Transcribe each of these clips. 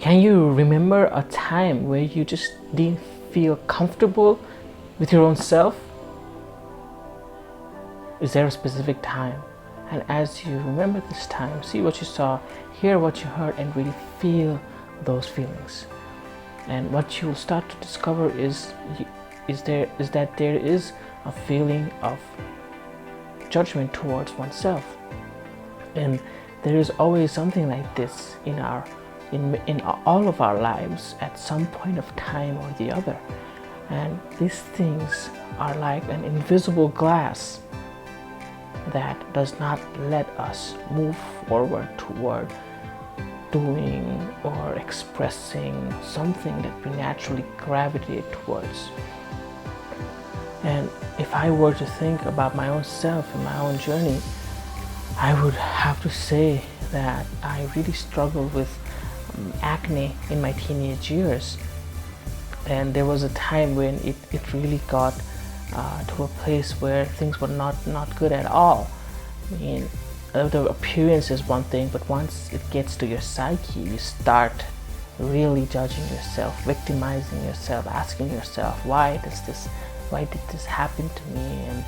Can you remember a time where you just didn't feel comfortable with your own self? Is there a specific time? And as you remember this time, see what you saw, hear what you heard, and really feel those feelings. And what you'll start to discover is that there is a feeling of judgment towards oneself. And there is always something like this in all of our lives at some point of time or the other. And these things are like an invisible glass that does not let us move forward toward doing or expressing something that we naturally gravitate towards. And if I were to think about my own self and my own journey, I would have to say that I really struggled with acne in my teenage years. And there was a time when it really got to a place where things were not good at all. I mean, the appearance is one thing, but once it gets to your psyche, you start really judging yourself, victimizing yourself, asking yourself, why did this happen to me, and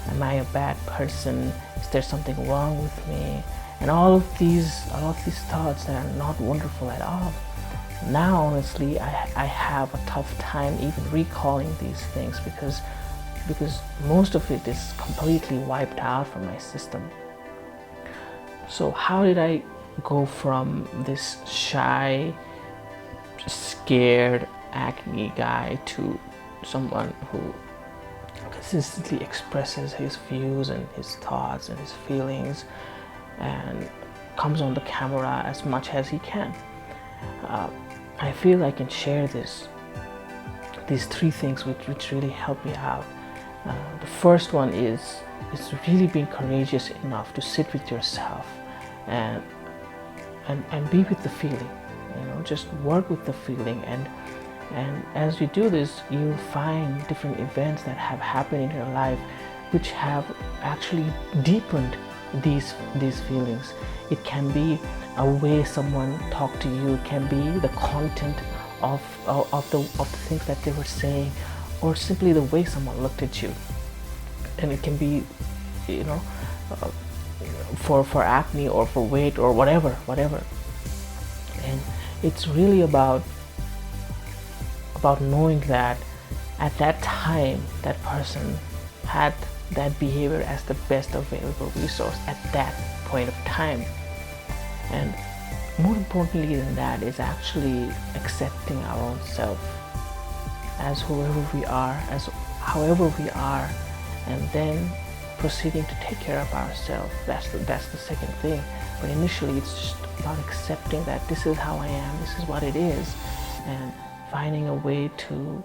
am I a bad person? Is there something wrong with me? And all of these thoughts that are not wonderful at all. Now, honestly, I have a tough time even recalling these things because most of it is completely wiped out from my system. So how did I go from this shy, scared acne guy to someone who consistently expresses his views and his thoughts and his feelings and comes on the camera as much as he can? I feel I can share these three things which really help me out. The first one is really being courageous enough to sit with yourself and be with the feeling. Just work with the feeling, and as you do this, you'll find different events that have happened in your life which have actually deepened these feelings. It can be a way someone talked to you, it can be the content of the things that they were saying, or simply the way someone looked at you. And it can be, for acne or for weight or whatever. And it's really about knowing that at that time that person had that behavior as the best available resource at that point of time. And more importantly than that is actually accepting our own self as whoever we are, as however we are, and then proceeding to take care of ourselves. That's the second thing. But initially it's just about accepting that this is how I am, this is what it is, and finding a way to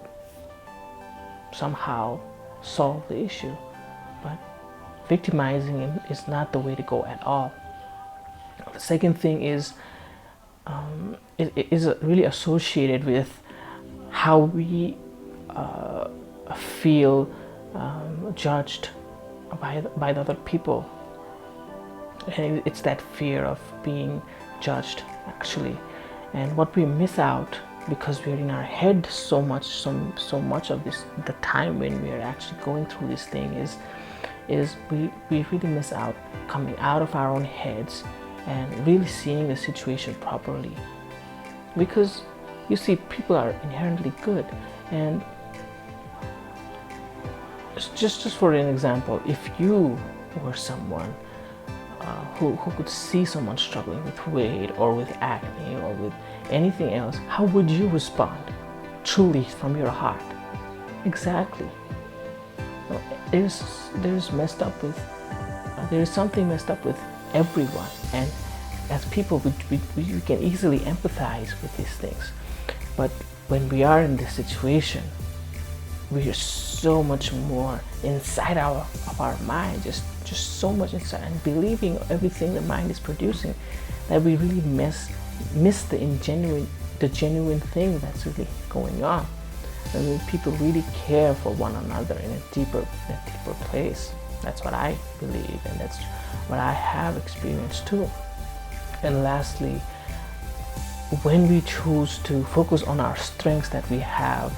somehow solve the issue. But victimizing is not the way to go at all. The second thing is it is really associated with how we feel judged by the other people. And it's that fear of being judged, actually. And what we miss out, because we're in our head so much of the time when we are actually going through this thing, is we really miss out coming out of our own heads and really seeing the situation properly. Because you see, people are inherently good, and just for an example, if you were someone who could see someone struggling with weight or with acne or with anything else, how would you respond truly from your heart? Exactly. There's something messed up with everyone, and as people we can easily empathize with these things. But when we are in this situation, we are so much more inside of our mind, just so much inside, and believing everything the mind is producing, that we really miss the genuine thing that's really going on. I mean, people really care for one another in a deeper place. That's what I believe, and that's what I have experienced too. And lastly, when we choose to focus on our strengths that we have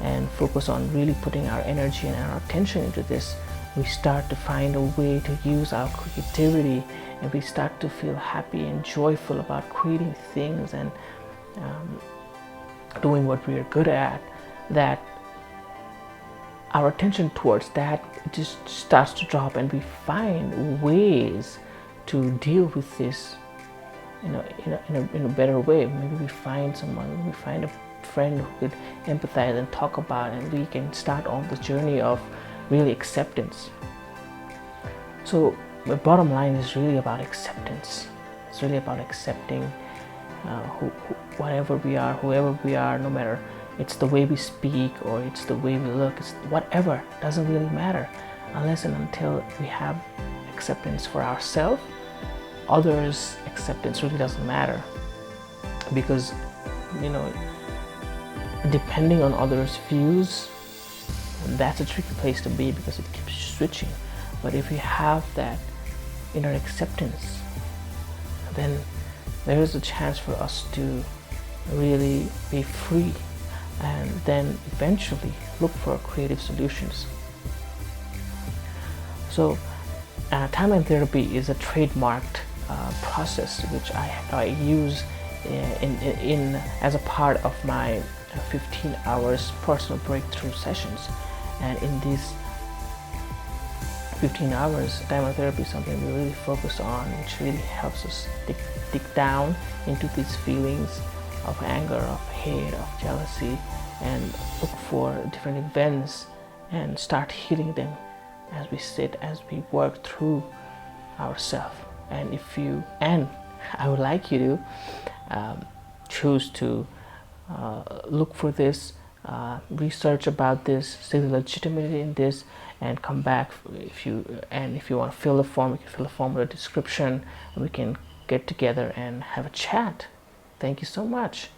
and focus on really putting our energy and our attention into this, we start to find a way to use our creativity, and we start to feel happy and joyful about creating things and doing what we are good at, that our attention towards that just starts to drop, and we find ways to deal with this in a better way. Maybe we find someone, we find a friend who could empathize and talk about it, and we can start on the journey of really acceptance. So the bottom line is really about acceptance. It's really about accepting whatever we are, whoever we are, no matter it's the way we speak or it's the way we look, it's whatever, doesn't really matter unless and until we have acceptance for ourselves. Others' acceptance really doesn't matter, because depending on others' views, that's a tricky place to be because it keeps switching. But if we have that inner acceptance, then there is a chance for us to really be free and then eventually look for creative solutions. So timeline therapy is a trademarked process which I use in as a part of my 15 hours personal breakthrough sessions. And in these 15 hours, timeline therapy is something we really focus on, which really helps us dig down into these feelings of anger, of hate, of jealousy, and look for different events and start healing them as we sit, as we work through ourselves. And I would like you to choose to look for this, research about this, see the legitimacy in this, and come back. If you want to fill the form, you can fill the form with a description, and we can get together and have a chat. Thank you so much.